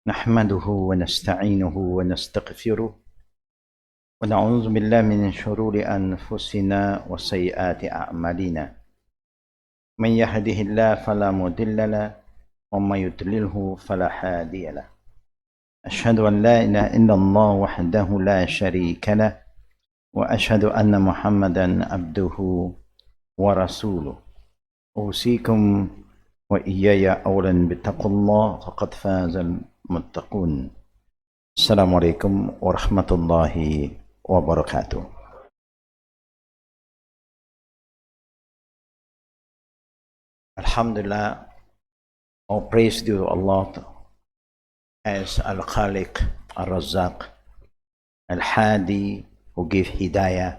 نحمده ونستعينه ونستغفره ونعوذ بالله من شرور أنفسنا وسيئات أعمالنا من يهده الله فلا مضل له ومن يضلله فلا هادي له أشهد أن لا إله إلا الله وحده لا شريك له وأشهد أن محمدا عبده ورسوله أوصيكم وإياي أولا بتقوى الله فقد فاز المتقون. Assalamualaikum warahmatullahi wabarakatuh. Alhamdulillah, all praise due to Allah as Al-Khaliq, Al-Razzaq, Al-Hadi, who give hidayah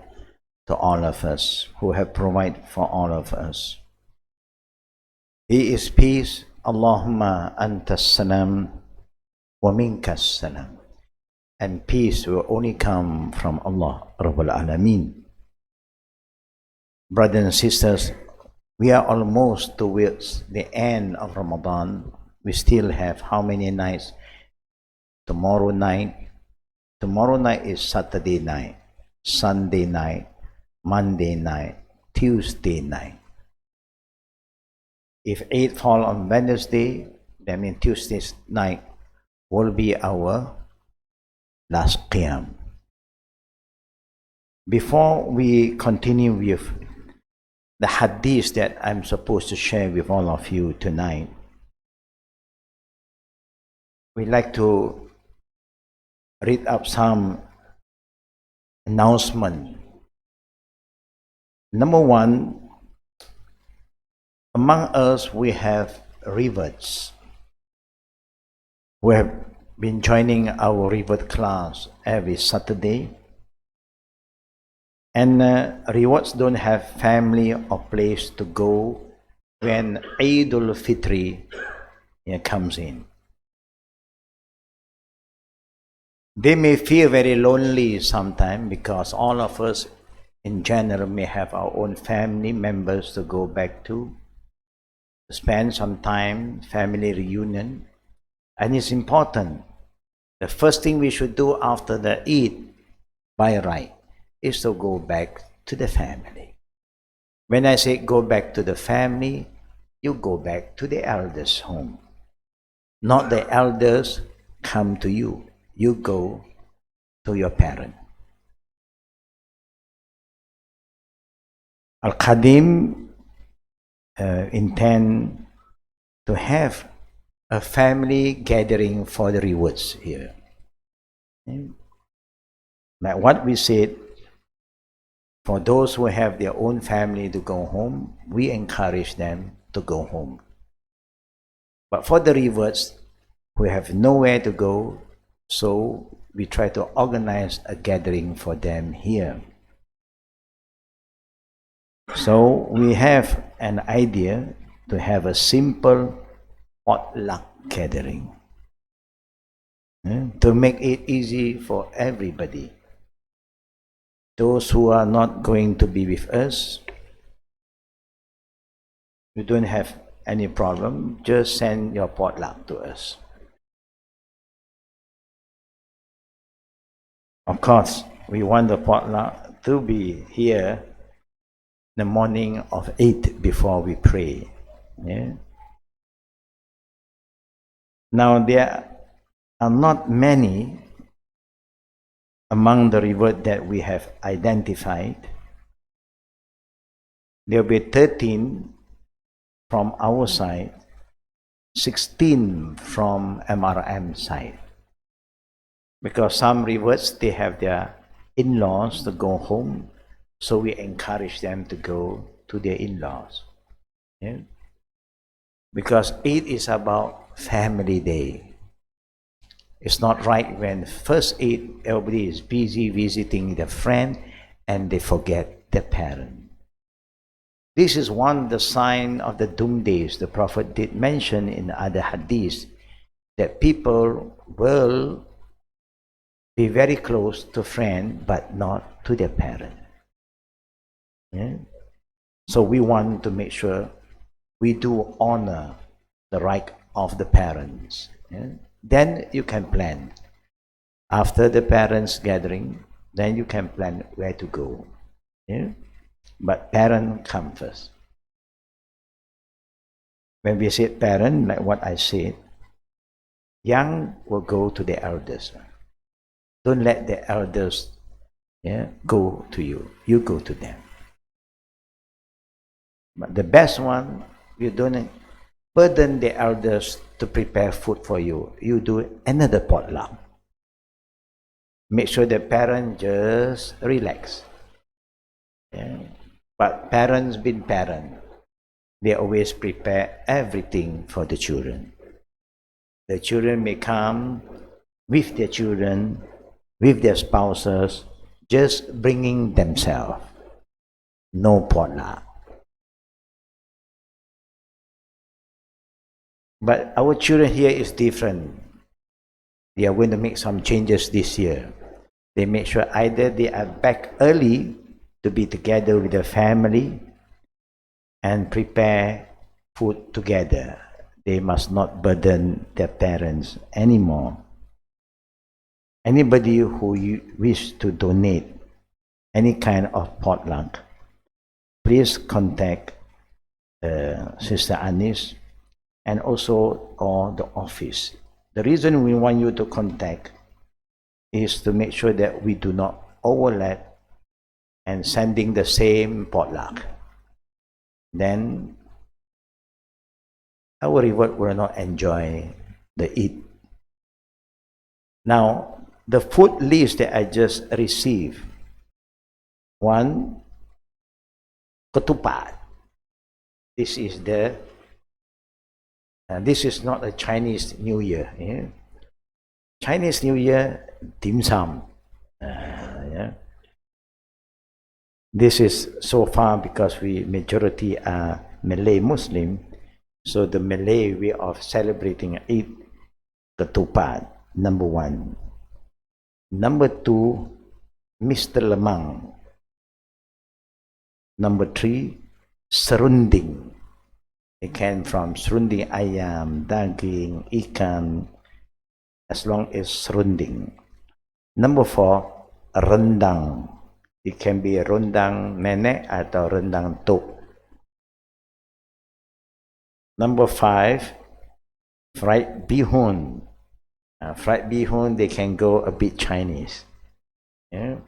to all of us, who have provided for all of us. He is peace. Allahumma antas salam wa minkas salam. And peace will only come from Allah Rabbul Alameen. Brothers and sisters, we are almost towards the end of Ramadan. We still have how many nights? Tomorrow night. Tomorrow night is Saturday night, Sunday night, Monday night, Tuesday night. If Eid fall on Wednesday, that means Tuesday night will be our last Qiyam. Before we continue with the hadith that I'm supposed to share with all of you tonight, we'd like to read up some announcement. Number one, among us we have rivets. We have been joining our rivet class every Saturday, and rewards don't have family or place to go when Eidul Fitri comes in. They may feel very lonely sometimes because all of us in general may have our own family members to go back to spend some time, family reunion, and it's important. The first thing we should do after the Eid, by right, is to go back to the family. When I say go back to the family, you go back to the elders' home. Not the elders come to you. You go to your parent. Al-Qadim intend to have a family gathering for the rewards here. Like what we said, for those who have their own family to go home, we encourage them to go home. But for the rewards, we have nowhere to go, so we try to organize a gathering for them here. So we have an idea to have a simple potluck gathering to make it easy for everybody. Those who are not going to be with us, you don't have any problem, just send your potluck to us. Of course, we want the potluck to be here the morning of Eid before we pray. Now there are not many among the reward that we have identified. There will be 13 from our side, 16 from MRM side. Because some rewards, they have their in-laws to go home, so we encourage them to go to their in-laws. Because Eid is about family day. It's not right when first Eid, everybody is busy visiting their friend and they forget their parent. This is one of the sign of the doom days. The Prophet did mention in other hadiths that people will be very close to friend but not to their parent. So we want to make sure we do honor the right of the parents. Then you can plan. After the parents gathering, then you can plan where to go. Yeah? But parent come first. When we say parent, like what I said, young will go to the elders. Don't let the elders go to you. You go to them. But the best one, you don't burden the elders to prepare food for you. You do another potluck. Make sure the parent just relax. Yeah? But parents being parent, they always prepare everything for the children. The children may come with their children, with their spouses, just bringing themselves. No potluck. But our children here is different. They are going to make some changes this year. They make sure either they are back early to be together with their family and prepare food together. They must not burden their parents anymore. Anybody who wish to donate any kind of potluck, please contact Sister Anis and also or the office. The reason we want you to contact is to make sure that we do not overlap and sending the same potluck. Then our reward will not enjoy the eat. Now, the food list that I just received, one, ketupat. This is this is not a Chinese New Year. Yeah? Chinese New Year, dim sum. Yeah? This is so far because we majority are Malay Muslim, so the Malay way of celebrating Eid, ketupat, number one. Number two, Mr. Lemang. Number three, serunding. It came from serunding ayam, daging, ikan, as long as serunding. Number four, rendang. It can be rendang nenek atau rendang tok. Number five, fried bihun. Fried bihun, they can go a bit Chinese. Yeah.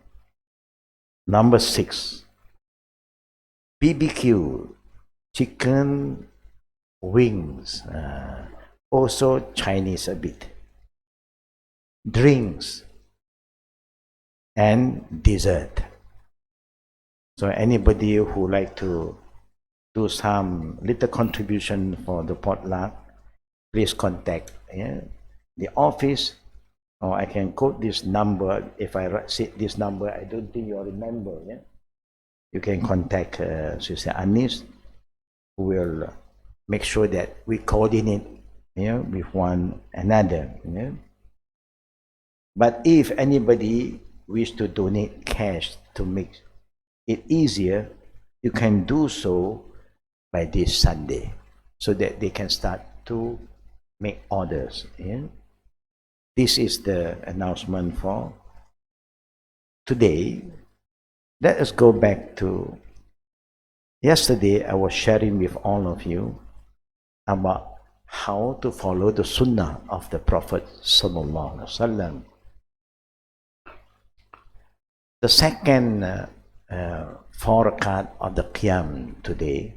Number six, BBQ, chicken wings, also Chinese a bit. Drinks and dessert. So anybody who like to do some little contribution for the potluck, please contact the office, or I can quote this number. If I say this number, I don't think you'll remember. Yeah? You can contact Sister Anis, who will make sure that we coordinate with one another. Yeah? But if anybody wish to donate cash to make it easier, you can do so by this Sunday, so that they can start to make orders. Yeah? This is the announcement for today. Let us go back to yesterday. I was sharing with all of you about how to follow the Sunnah of the Prophet Sallallahu Alaihi Wasallam. The second 4 rakat of the Qiyam today,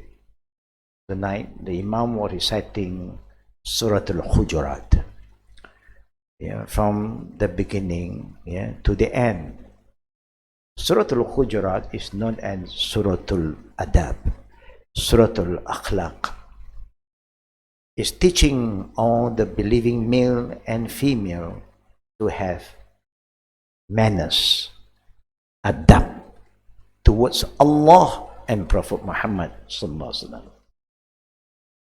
tonight, the Imam was reciting Surah Al-Hujurat, from the beginning to the end. Surah Al-Hujurat is known as Surah Al-Adab, Surah Al-Akhlaq. It's teaching all the believing male and female to have manners, adab towards Allah and Prophet Muhammad sallallahu alaihi wasallam.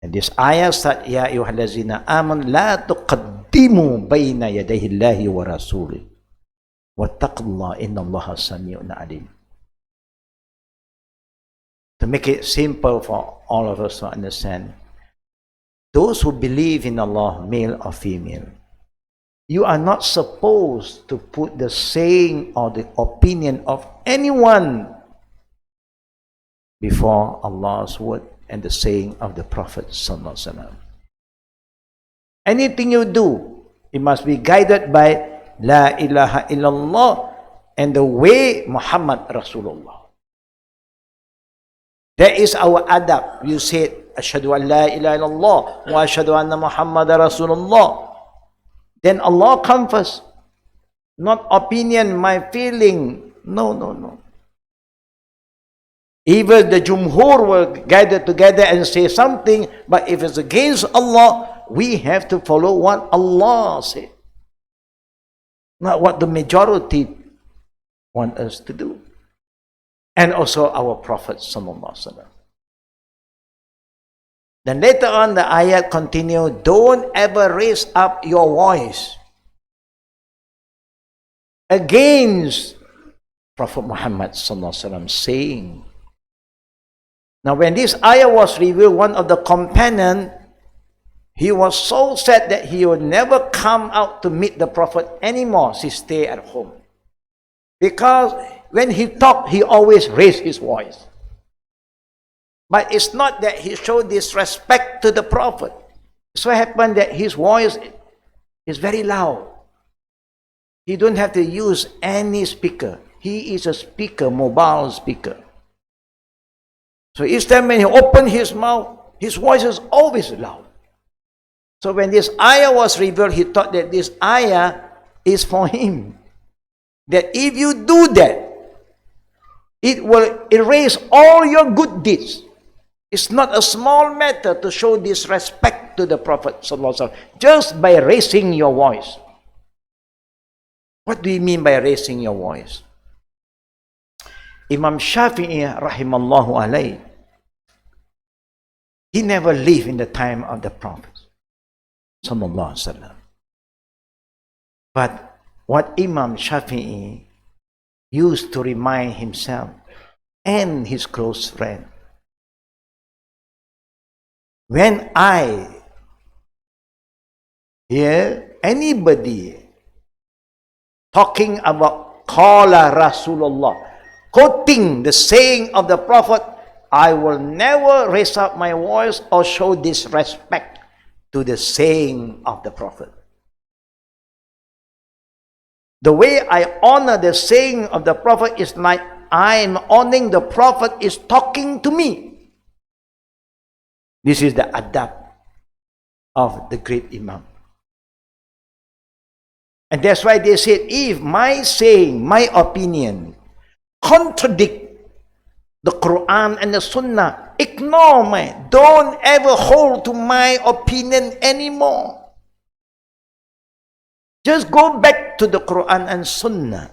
And this ayah said, Ya ayyuhallazina aman la tuqaddimu baina yadayhi Allahi wa rasulih wattaqullah innallaha sami'un alim. To make it simple for all of us to understand, those who believe in Allah, male or female, You are not supposed to put the saying or the opinion of anyone before Allah's word and the saying of the Prophet Sallallahu Alaihi Wasallam. Anything you do, it must be guided by La ilaha illallah and the way Muhammad Rasulullah. That is our adab. You said, Ashhadu an la ilaha illallah wa ashhadu anna Muhammad Rasulullah. Then Allah comes first. Not opinion, my feeling. No, no, no. Even the Jumhur will gather together and say something, but if it's against Allah, we have to follow what Allah said. Not what the majority want us to do. And also our Prophet Sallallahu Alaihi Wasallam. Then later on the ayat continue, don't ever raise up your voice against Prophet Muhammad Sallallahu Alaihi Wasallam saying. Now when this ayah was revealed, one of the companions, he was so sad that he would never come out to meet the Prophet anymore. He stayed at home. Because when he talked, he always raised his voice. But it's not that he showed disrespect to the Prophet. It so happened that his voice is very loud. He don't have to use any speaker. He is a speaker, mobile speaker. So each time when he opened his mouth, his voice is always loud. So when this ayah was revealed, he thought that this ayah is for him. That if you do that, it will erase all your good deeds. It's not a small matter to show disrespect to the Prophet ﷺ just by raising your voice. What do you mean by raising your voice? Imam Shafi'i rahimallahu alayhi, he never lived in the time of the Prophet sallallahu alaihi wasallam. But what Imam Shafi'i used to remind himself and his close friend, when I hear anybody talking about Qala Rasulullah, quoting the saying of the Prophet, I will never raise up my voice or show disrespect to the saying of the Prophet. The way I honor the saying of the Prophet is like I am honoring the Prophet is talking to me. This is the adab of the great Imam. And that's why they said, if my saying, my opinion, contradict the Quran and the Sunnah, ignore me. Don't ever hold to my opinion anymore. Just go back to the Quran and Sunnah.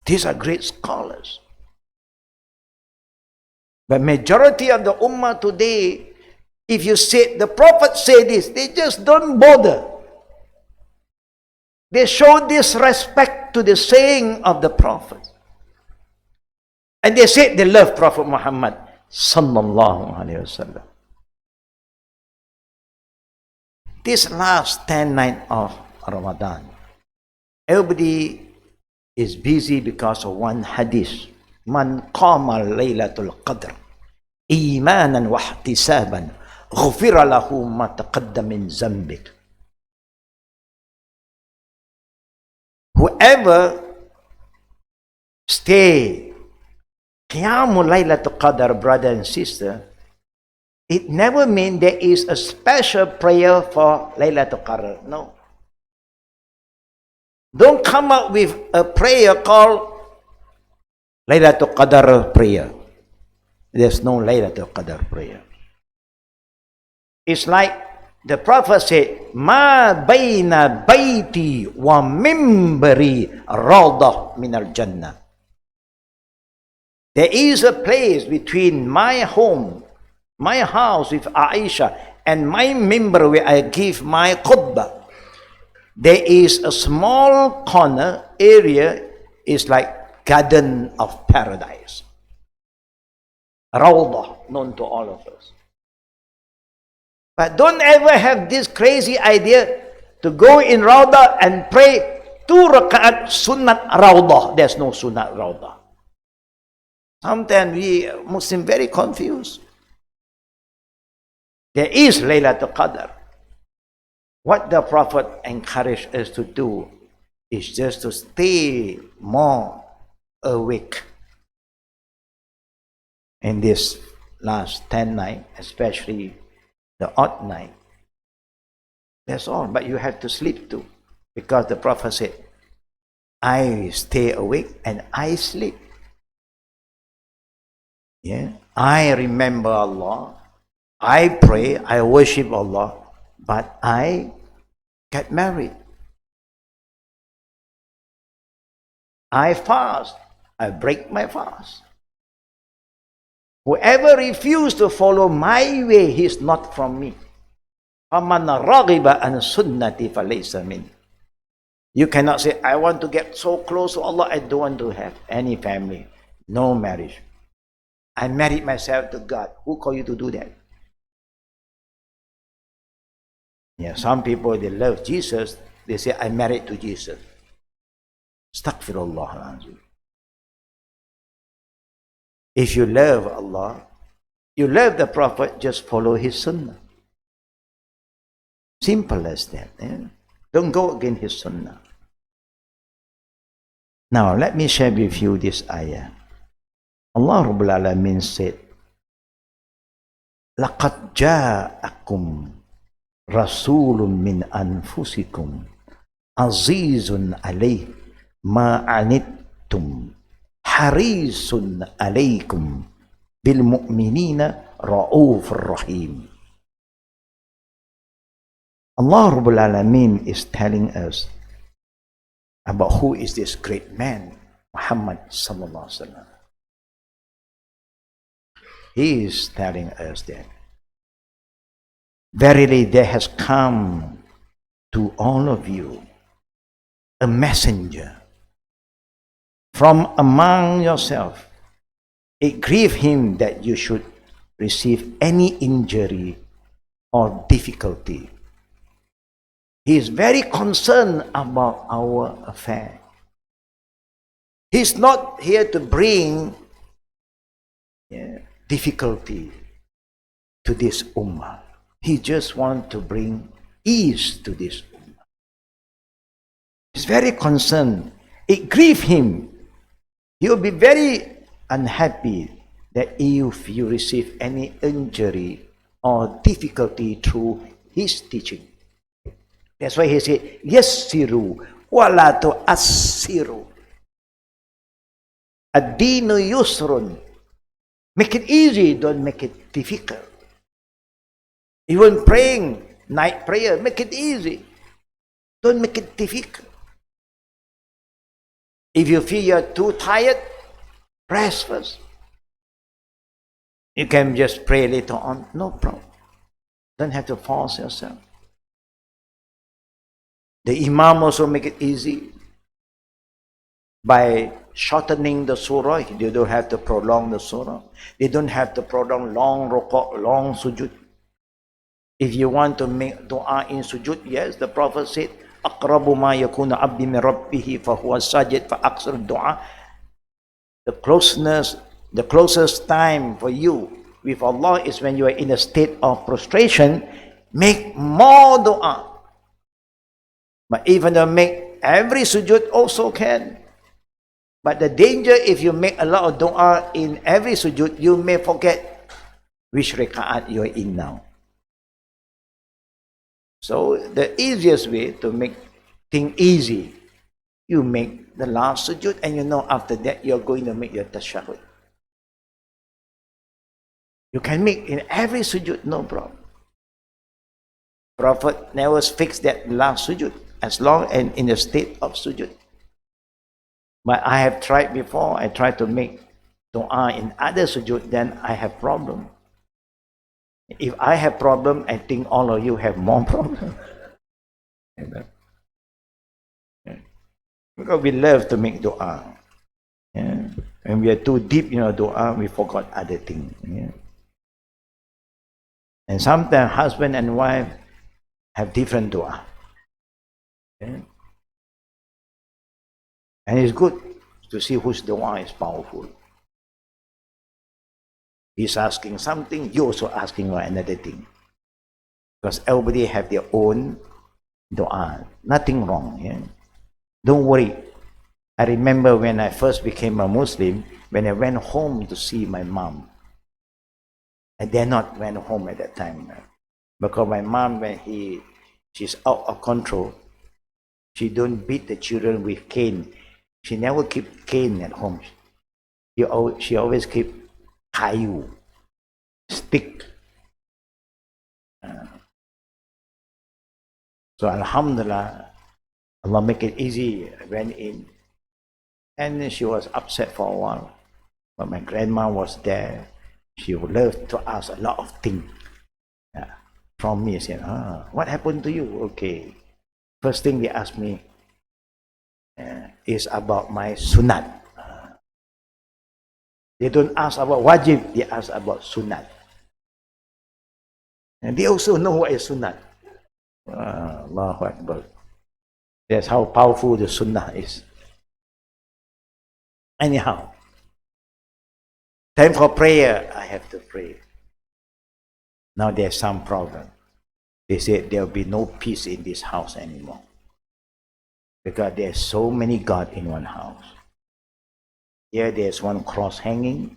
These are great scholars. But majority of the Ummah today, if you say, the Prophet said this, they just don't bother. They show disrespect to the saying of the Prophet. And they said they love Prophet Muhammad sallallahu alaihi wasallam. This last 10 night of Ramadan, everybody is busy because of one hadith. Man qama laylatul qadr imanan wa ihtisaban ghufira lahu ma taqaddama min zambik. Whoever stay Qiyamul Laylatul Qadr, brother and sister, it never means there is a special prayer for Laylatul Qadr. No. Don't come up with a prayer called Laylatul Qadr prayer. There's no Laylatul Qadr prayer. It's like the Prophet said, Ma bayna bayti wa mimbari rawdah minal jannah. There is a place between my home, my house with Aisha, and my mimbar where I give my khutbah. There is a small corner area, is like Garden of Paradise. Rawdah, known to all of us. But don't ever have this crazy idea, to go in Raudah and pray 2 rakaat Sunnat Raudah. There's no Sunnat Raudah. Sometimes we Muslims very confused. There is Laylatul Qadr. What the Prophet encouraged us to do is just to stay more awake in this last 10 nights, especially the odd night. That's all. But you have to sleep too, because the Prophet said, I stay awake and I sleep. Yeah, I remember Allah, I pray, I worship Allah, but I get married. I fast, I break my fast. Whoever refuses to follow my way, he is not from me. فَمَنْ رَغِبَ عَنْ سُنَّتِي فَلَيْسَ مِنْ. You cannot say, I want to get so close to Allah, I don't want to have any family. No marriage. I married myself to God. Who called you to do that? Yeah, some people, they love Jesus. They say, I married to Jesus. Astaghfirullah. If you love Allah, you love the Prophet, just follow his sunnah. Simple as that. Yeah? Don't go against his sunnah. Now, let me share with you this ayah. Allah Rabbul Alamin said, لَقَدْ جَاءَكُمْ رَسُولٌ مِّنْ أَنفُسِكُمْ عَزِيزٌ عَلَيْهِ مَا عَنِتُّمْ حَرِيصٌ عَلَيْكُمْ بِالْمُؤْمِنِينَ رَءُوفٌ رَحِيمٌ. Allah Rabbul Alamin is telling us about who is this great man, Muhammad sallallahu alaihi wasallam. He is telling us that verily there has come to all of you a messenger from among yourself. It grieved him that you should receive any injury or difficulty. He is very concerned about our affair. He's not here to bring difficulty to this ummah. He just wants to bring ease to this ummah. He's very concerned. It grieved him. He will be very unhappy that if you receive any injury or difficulty through his teaching. That's why he said, Yassiru wala tu'assiru. Ad-dinu yusrun. Make it easy, don't make it difficult. Even praying, night prayer, make it easy. Don't make it difficult. If you feel you're too tired, rest first. You can just pray later on, no problem. Don't have to force yourself. The Imam also make it easy by shortening the surah. They don't have to prolong the surah. They don't have to prolong long rukuk, long sujud. If you want to make dua in sujud, yes, the Prophet said, "Aqrabu ma yakuna abdi min rabbih fa huwa sajid fa aqsir dua." The closest time for you with Allah is when you are in a state of prostration. Make more dua. But even though make every sujud also can. But the danger, if you make a lot of dua in every sujud, you may forget which raka'at you are in now. So the easiest way to make things easy, you make the last sujud, and you know after that you're going to make your tashahhud. You can make in every sujud, no problem. Prophet never fixed that last sujud, as long as in the state of sujud. But I have tried before. I tried to make dua in other sujud, then I have problem. If I have problem, I think all of you have more problem. Because we love to make dua. Yeah. When we are too deep in our dua, we forgot other things. Yeah. And sometimes husband and wife have different dua. Yeah? And it's good to see who's the one is powerful. He's asking something, you're also asking for another thing. Because everybody have their own dua. Nothing wrong. Yeah? Don't worry. I remember when I first became a Muslim, when I went home to see my mom. I dare not went home at that time. Because my mom, when she's out of control, she don't beat the children with cane. She never keep cane at home. She always keep kayu, stick. So Alhamdulillah, Allah make it easy. I went in. And she was upset for a while. But my grandma was there. She would love to ask a lot of things from me. I said, what happened to you? Okay. First thing they asked me is about my sunat. They don't ask about wajib, they ask about sunat. And they also know what is sunat. Allahu Akbar. That's how powerful the sunnah is. Anyhow, time for prayer, I have to pray. Now there's some problem. They said there will be no peace in this house anymore. Because there's so many gods in one house. Here there's one cross hanging,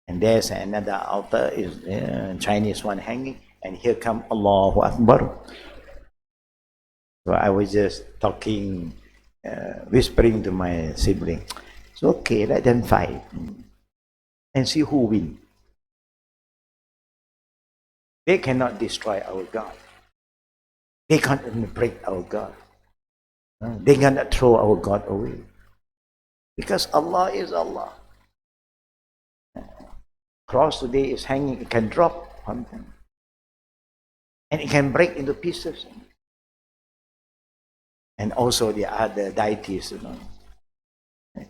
and there's another altar, is Chinese one hanging, and here come Allahu Akbar. So I was just talking, whispering to my sibling, it's okay, let them fight and see who wins. They cannot destroy our God. They can't break our God. They cannot throw our God away. Because Allah is Allah. Cross today is hanging, it can drop something. And it can break into pieces. And also the other deities,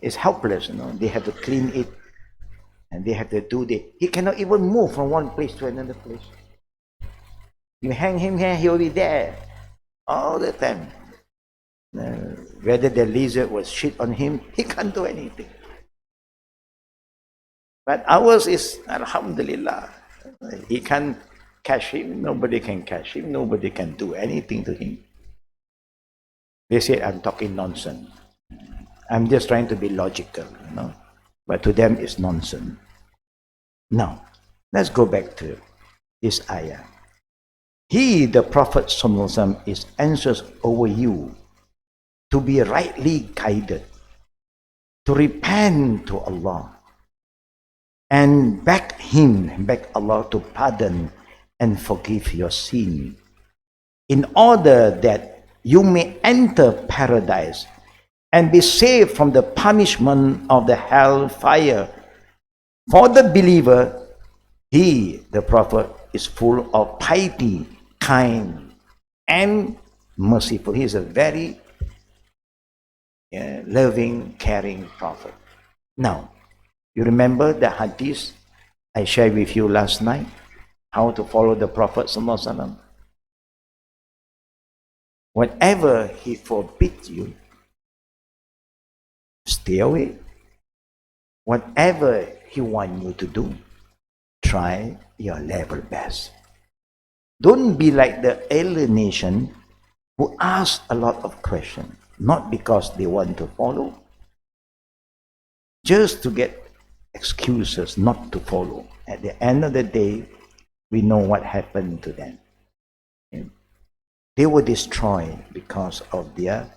it's helpless, they have to clean it. And they have to do he cannot even move from one place to another place. You hang him here, he'll be there all the time. Whether the lizard was shit on him, he can't do anything. But ours is, Alhamdulillah, he can't catch him, nobody can catch him, nobody can do anything to him. They say I'm talking nonsense. I'm just trying to be logical, but to them it's nonsense. Now, let's go back to this ayah. He, the Prophet ﷺ, is anxious over you to be rightly guided, to repent to Allah, and beg Allah to pardon and forgive your sin, in order that you may enter paradise and be saved from the punishment of the hellfire. For the believer, he, the Prophet, is full of piety, kind, and merciful. He is a very loving, caring Prophet. Now, you remember the hadith I shared with you last night? How to follow the Prophet ﷺ? Whatever he forbids you, stay away. Whatever he wants you to do, try your level best. Don't be like the alien nation who ask a lot of questions, not because they want to follow, just to get excuses not to follow. At the end of the day, we know what happened to them. They were destroyed because of their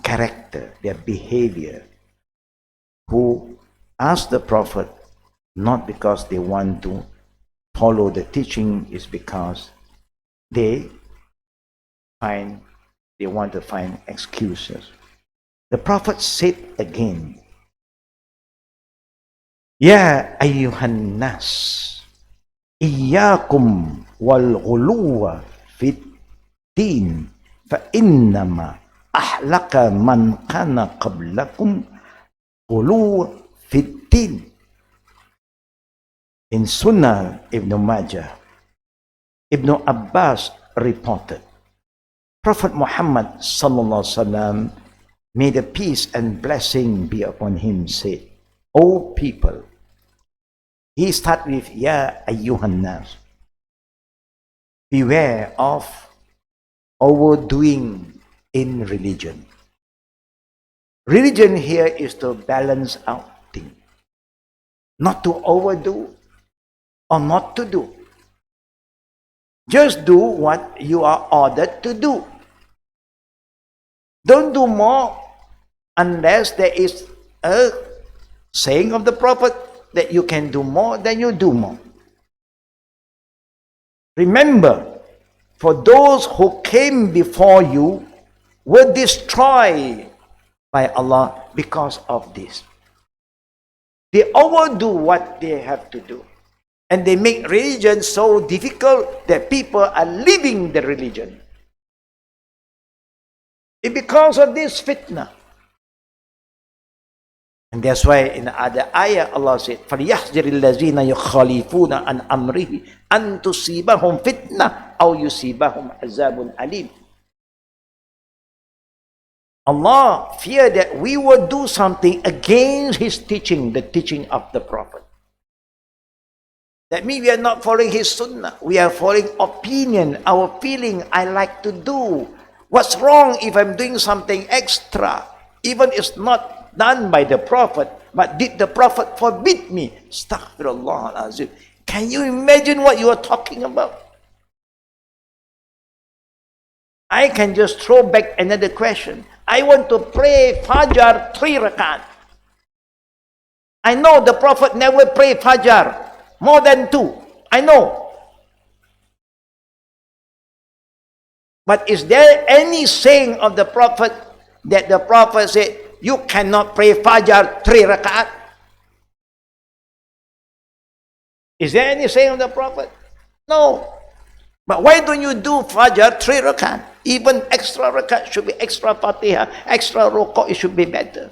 character, their behavior, who asked the Prophet not because they want to follow the teaching, is because they want to find excuses. The Prophet said again, Ya ayyuhan nas, iyyakum wal ghuluwa fit din, fa innama ahlaka man kana qablakum ghuluwa fit din. In Sunnah Ibn Majah, Ibn Abbas reported, Prophet Muhammad sallallahu alaihi wasallam, may the peace and blessing be upon him, said, O people, he start with, Ya ayyuhan nas, beware of overdoing in religion. Religion here is to balance out things, not to overdo or not to do. Just do what you are ordered to do. Don't do more unless there is a saying of the Prophet that you can do more, then you do more. Remember, for those who came before you were destroyed by Allah because of this. They overdo what they have to do. And they make religion so difficult that people are leaving the religion. It's because of this fitna. And that's why in the other ayah Allah said, فَلْيَحْذِرِ الَّذِينَ يُخَالِفُونَ عَنْ أَمْرِهِ أَنْ تُصِيبَهُمْ فِتْنَةٌ أَوْ يُصِيبَهُمْ عَذَابٌ أَلِيمٌ. Allah feared that we would do something against His teaching, the teaching of the Prophet. That means we are not following his sunnah. We are following opinion, our feeling, I like to do. What's wrong if I'm doing something extra? Even it's not done by the Prophet, but did the Prophet forbid me? Astaghfirullah al-azim. Can you imagine what you are talking about? I can just throw back another question. I want to pray Fajr 3 rakat. I know the Prophet never prayed Fajr more than 2. I know. But is there any saying of the Prophet that the Prophet said, you cannot pray Fajr 3 rakat? Is there any saying of the Prophet? No. But why don't you do Fajr 3 rakat? Even extra rakat should be extra Fatiha, extra rukuk, it should be better.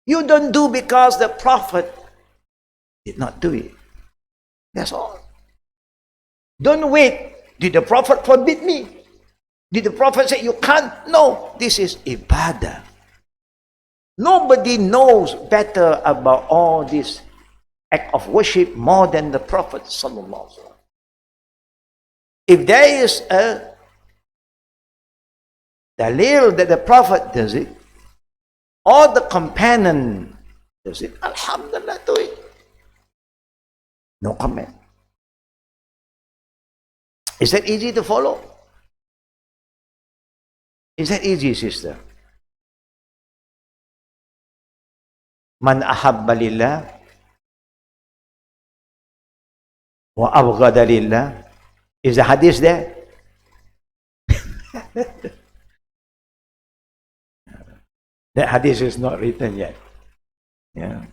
You don't do because the Prophet did not do it. That's all. Don't wait. Did the Prophet forbid me? Did the Prophet say you can't? No, this is ibadah. Nobody knows better about all this act of worship more than the Prophet sallallahu alaihi wasallam. If there is a dalil that the Prophet does it, or the companion does it, alhamdulillah, do it. No comment. Is that easy to follow? Is that easy, sister? Man ahabba lillah wa abghada lillah. Is the hadith there? That hadith is not written yet. Yeah.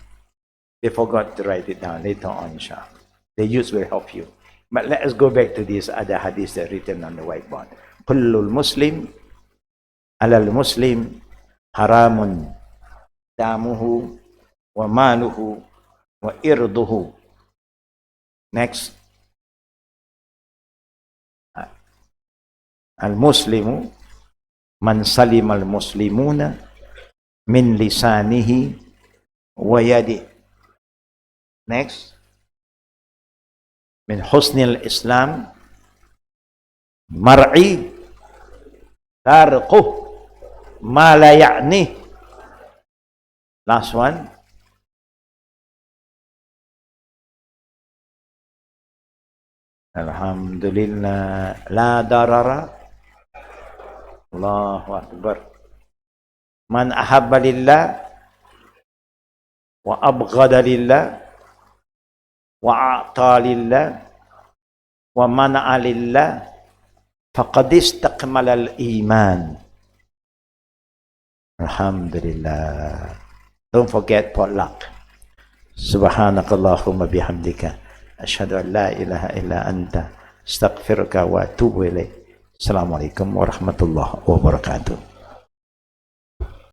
They forgot to write it down later on, inshallah. The use will help you. But let us go back to these other hadiths that are written on the whiteboard. Kullul Muslim alal Muslim haramun damuhu wa maluhu wa irduhu. Next. Al-Muslimu man salim al-Muslimuna min lisanihi wa yadi. Next. Min husnil Islam mar'i tarquh ma la ya'ni. Last one. Alhamdulillah la darara. Allahu Akbar. Man ahabba lillah wa abghada lillah wa a'ta lillah wa mana'a lillah faqad istakmala al-iman. Alhamdulillah. Don't forget potluck. Subhanakallahumma bihamdika asyhadu an la ilaha illa anta astaghfiruka wa atubu ilaik. Assalamualaikum warahmatullahi wabarakatuh.